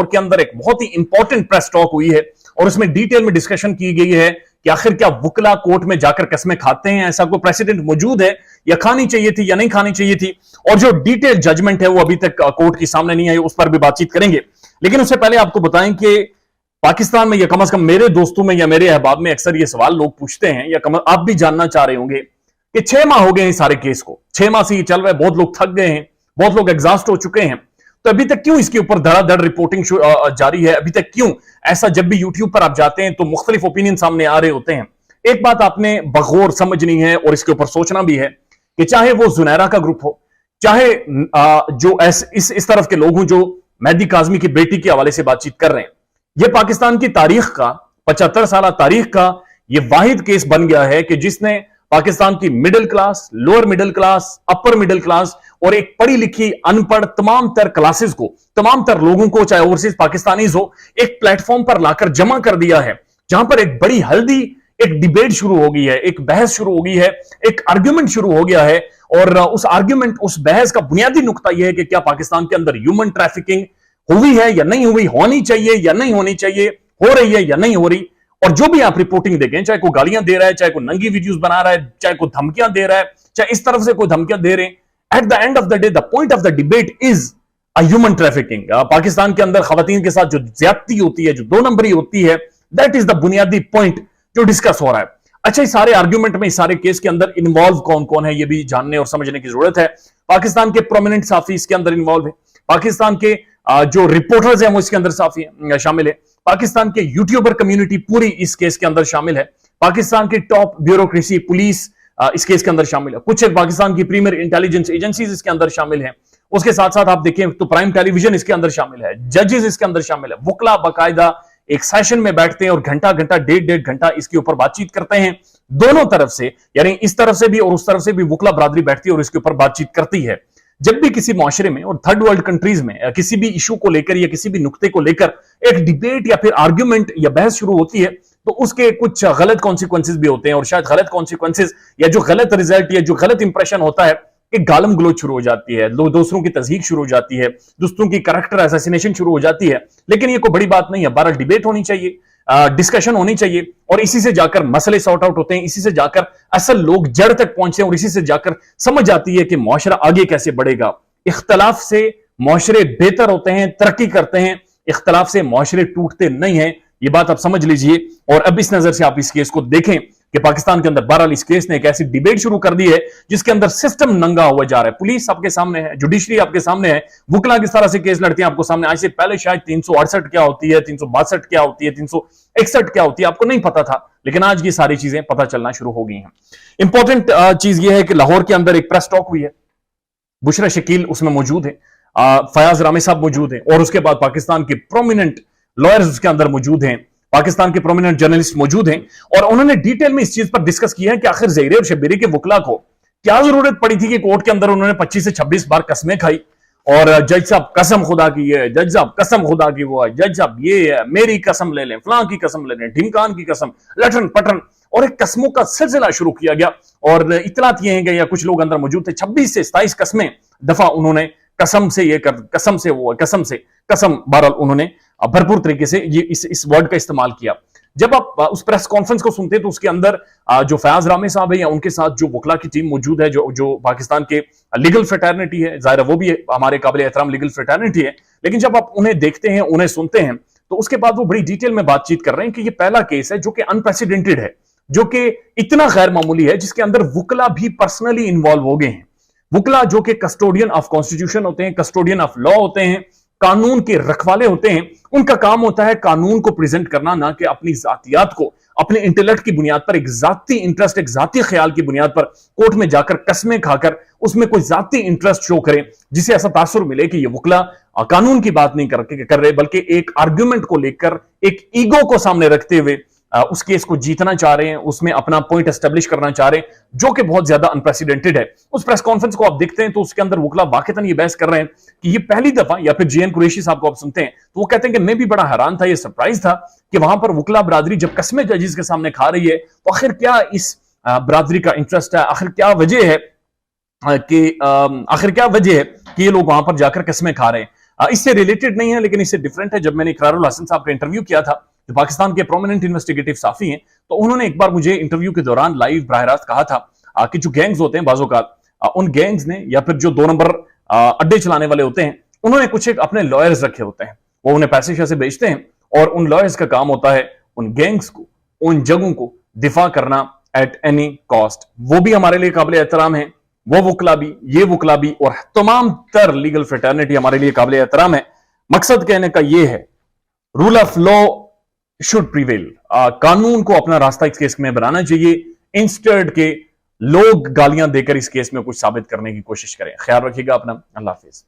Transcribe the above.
और के अंदर एक बहुत ही इंपॉर्टेंट प्रेस टॉक हुई है और उसमें डिटेल में डिस्कशन की गई है कि आखिर क्या वुकला कोर्ट में जाकर कस्में खाते हैं, ऐसा कोई प्रेसिडेंट मौजूद है या खानी चाहिए थी या नहीं खानी चाहिए थी, और जो डिटेल जजमेंट है वो अभी तक कोर्ट के सामने नहीं आई, उस पर भी बातचीत करेंगे। लेकिन उससे पहले आपको बताएं कि पाकिस्तान में या कम से कम मेरे दोस्तों में या मेरे अहबाब में अक्सर ये सवाल लोग पूछते हैं या आप भी जानना चाह रहे होंगे कि 6 माह हो गए हैं सारे केस को, 6 माह से ये चल रहा है, बहुत लोग थक गए हैं, बहुत लोग एग्जॉस्ट हो चुके हैं, तो अभी तक क्यों इसके ऊपर धड़ाधड़ रिपोर्टिंग जारी है, अभी तक क्यों ऐसा? जब भी यूट्यूब पर आप जाते हैं तो मुख्तलिफ ओपिनियन सामने आ रहे होते हैं। एक बात आपने बगौर समझनी है और इसके ऊपर सोचना भी है कि चाहे वो जुनैरा का ग्रुप हो, चाहे जो इस तरफ के लोग हों जो मेहदी काज़मी की बेटी के हवाले से बातचीत कर रहे हैं, यह पाकिस्तान की तारीख का 75 साल तारीख का यह वाहिद केस बन गया है कि जिसने पाकिस्तान की middle class, lower middle class, upper middle class और एक पढ़ी लिखी अनपढ़ तमाम तर क्लासेस को, तमाम तर लोगों को, चाहे ओवरसीज पाकिस्तानीज हो, एक प्लेटफॉर्म पर लाकर जमा कर दिया है, जहां पर एक बड़ी हल्दी एक डिबेट शुरू हो गई है, एक बहस शुरू हो गई है, एक आर्ग्यूमेंट शुरू हो गया है। और उस आर्ग्यूमेंट, उस बहस का बुनियादी नुकता यह है कि क्या पाकिस्तान के अंदर ह्यूमन ट्रैफिकिंग हुई है या नहीं हुई, होनी चाहिए या नहीं होनी चाहिए, हो रही है या नहीं हो रही। और जो भी आप रिपोर्टिंग देखें, चाहे कोई गालियां दे रहा है, चाहे कोई नंगी वीडियोस बना रहा है, चाहे कोई धमकियां दे रहा है, चाहे इस तरफ से कोई धमकियां दे रहे हैं, at the end of the day the point of the debate is a human trafficking. Pakistan के अंदर खवातीन के साथ जो ज्यादती होती है, जो 2 नंबरी होती है, दैट इज द बुनियादी पॉइंट जो डिस्कस हो रहा है। अच्छा, इस सारे आर्ग्यूमेंट में, इस सारे केस के अंदर इन्वॉल्व कौन कौन है, ये भी जानने और समझने की जरूरत है। पाकिस्तान के प्रोमिनेंट साफी इसके अंदर इन्वॉल्व है, पाकिस्तान के जो रिपोर्टर्स हैं वो इसके अंदर शामिल है, पाकिस्तान के यूट्यूबर कम्युनिटी पूरी इस केस के अंदर शामिल है, पाकिस्तान के टॉप ब्यूरोक्रेसी, पुलिस इस केस के अंदर शामिल है, कुछ एक पाकिस्तान की प्रीमियर इंटेलिजेंस एजेंसीज इसके अंदर शामिल हैं। उसके साथ साथ आप देखें तो प्राइम टेलीविजन इसके अंदर शामिल है, जजेस इसके अंदर शामिल है, वुकला बाकायदा एक सेशन में बैठते हैं और घंटा घंटा, 1.5 घंटा इसके ऊपर बातचीत करते हैं, दोनों तरफ से, यानी इस तरफ से भी और उस तरफ से भी वुकला बरादरी बैठती है और इसके ऊपर बातचीत करती है। जब भी किसी माशरे में और थर्ड वर्ल्ड कंट्रीज में किसी भी इशू को लेकर या किसी भी नुक्ते को लेकर एक डिबेट या फिर आर्ग्यूमेंट या बहस शुरू होती है, तो उसके कुछ गलत कॉन्सिक्वेंसेज भी होते हैं, और शायद गलत कॉन्सिक्वेंसेज या जो गलत रिजल्ट या जो गलत इंप्रेशन होता है, एक गालम गलोच शुरू हो जाती है, दूसरों की तज़हीक शुरू हो जाती है, दूसरों की कैरेक्टर असैसिनेशन शुरू हो जाती है। लेकिन ये कोई बड़ी बात नहीं है, बहरहाल डिबेट होनी चाहिए, डिस्कशन होनी चाहिए, और इसी से जाकर मसले सॉर्ट आउट होते हैं, इसी से जाकर असल लोग जड़ तक पहुंचते हैं, और इसी से जाकर समझ आती है कि मुआशरा आगे कैसे बढ़ेगा। इख्तलाफ से मुआशरे बेहतर होते हैं, तरक्की करते हैं, इख्तलाफ से मुआशरे टूटते नहीं हैं, ये बात आप समझ लीजिए। और अब इस नजर से आप इस केस को देखें कि पाकिस्तान के अंदर बहरहाल इस केस ने एक ऐसी डिबेट शुरू कर दी है जिसके अंदर सिस्टम नंगा हुआ जा रहा है, पुलिस आपके सामने है, जुडिशरी आपके सामने है, वुकला किस तरह से केस लड़ती है आपको सामने। आज से पहले शायद 368 क्या होती है, 362 क्या होती है, 361 क्या होती है, आपको नहीं पता था, लेकिन आज ये सारी चीजें पता चलना शुरू हो गई हैं। इंपॉर्टेंट चीज ये है कि लाहौर के अंदर एक प्रेस टॉक हुई है, बुशरा शकील उसमें मौजूद है, फयाज रामी साहब मौजूद हैं, और उसके बाद पाकिस्तान के प्रोमिनेंट लॉयर्स उसके अंदर मौजूद हैं, पाकिस्तान के प्रोमिनेंट जर्नलिस्ट मौजूद हैं, और उन्होंने डिटेल में इस चीज पर डिस्कस किया है कि आखिर ज़हीरे और शब्बीरी के वुकला को क्या जरूरत पड़ी थी कि कोर्ट के अंदर उन्होंने 25 से 26 बार कसमें खाई, और जज साहब कसम खुदा की है, जज साहब कसम खुदा की वो है, जज साहब ये है, मेरी कसम ले लें, फलां की कसम ले लें, ढिमकान की कसम, लटन पटन, और एक कसमों का सिलसिला शुरू किया गया। और इतलात ये है कि या कुछ लोग अंदर मौजूद थे, 26 से 27 कसमें दफा उन्होंने कसम से ये कर, कसम से वो, कसम से कसम, बहरहाल उन्होंने भरपूर तरीके से ये इस वर्ड का इस्तेमाल किया। जब आप उस प्रेस कॉन्फ्रेंस को सुनते हैं तो उसके अंदर जो फयाज रामी साहब है या उनके साथ जो वुकला की टीम मौजूद है, जो पाकिस्तान के लीगल फ्रेटर्निटी है, जाहिर वो भी हमारे काबिल एहतराम लीगल फ्रेटर्निटी है, लेकिन जब आप उन्हें देखते हैं, उन्हें सुनते हैं, तो उसके बाद वो बड़ी डिटेल में बातचीत कर रहे हैं कि ये पहला केस है जो कि अनप्रेसिडेंटेड है, जो कि इतना गैर मामूली है, जिसके अंदर वुकला भी पर्सनली इन्वॉल्व हो गए हैं। वुकला जो कि कस्टोडियन ऑफ कॉन्स्टिट्यूशन होते हैं, कस्टोडियन ऑफ लॉ होते हैं, कानून के रखवाले होते हैं, उनका काम होता है कानून को प्रेजेंट करना, ना कि अपनी जातियात को अपने इंटेलेक्ट की बुनियाद पर, एक जाती इंटरेस्ट, एक जाती ख्याल की बुनियाद पर कोर्ट में जाकर कसमें खाकर उसमें कोई जाती इंटरेस्ट शो करें, जिसे ऐसा तासुर मिले कि ये वुकला कानून की बात नहीं कर रहे, बल्कि एक आर्ग्यूमेंट को लेकर, एक ईगो को सामने रखते हुए उस केस को जीतना चाह रहे हैं, उसमें अपना पॉइंट एस्टेब्लिश करना चाह रहे हैं, जो कि बहुत ज्यादा अनप्रेसिडेंटेड है। उस प्रेस कॉन्फ्रेंस को आप देखते हैं तो उसके अंदर वुकला वाकईतन ये बहस कर रहे हैं कि ये पहली दफा, या फिर जेएन कुरैशी साहब को आप सुनते हैं तो वो कहते हैं कि मैं भी बड़ा हैरान था, ये सरप्राइज था कि वहां पर वुकला बरादरी जब कसमें जजेस के सामने खा रही है, तो आखिर क्या इस बरादरी का इंटरेस्ट है, आखिर क्या वजह है कि ये लोग वहां पर जाकर कसमें खा रहे हैं। इससे रिलेटेड नहीं है लेकिन इससे डिफरेंट है। जब मैंने इकरारुल हसन साहब का इंटरव्यू किया था, जो पाकिस्तान के प्रोमिनेंट इन्वेस्टिगेटिव साफी हैं, तो उन्होंने एक बार मुझे इंटरव्यू के दौरान लाइव बराह रास्त कहा था कि जो गैंग्स होते हैं बाजों का, उन गैंग्स ने या फिर जो 2 नंबर अड्डे चलाने वाले होते हैं, उन्होंने कुछ एक अपने लॉयर्स रखे होते हैं, वो उन्हें पैसे शैसे बेचते हैं और उन लॉयर्स का काम होता है उन गैंग्स को, उन जगहों को दिफा करना एट एनी कॉस्ट। वो भी हमारे लिए काबिल एहतराम है, वो वकला भी, ये वकला भी और तमाम तर लीगल फ्रेटर्निटी हमारे लिए काबिल एहतराम है। मकसद कहने का यह है, rule of law should prevail, कानून को अपना रास्ता इस केस में बनाना चाहिए, इंस्टेड के लोग गालियां देकर इस केस में कुछ साबित करने की कोशिश करें। ख्याल रखिएगा अपना। अल्लाह हाफिज।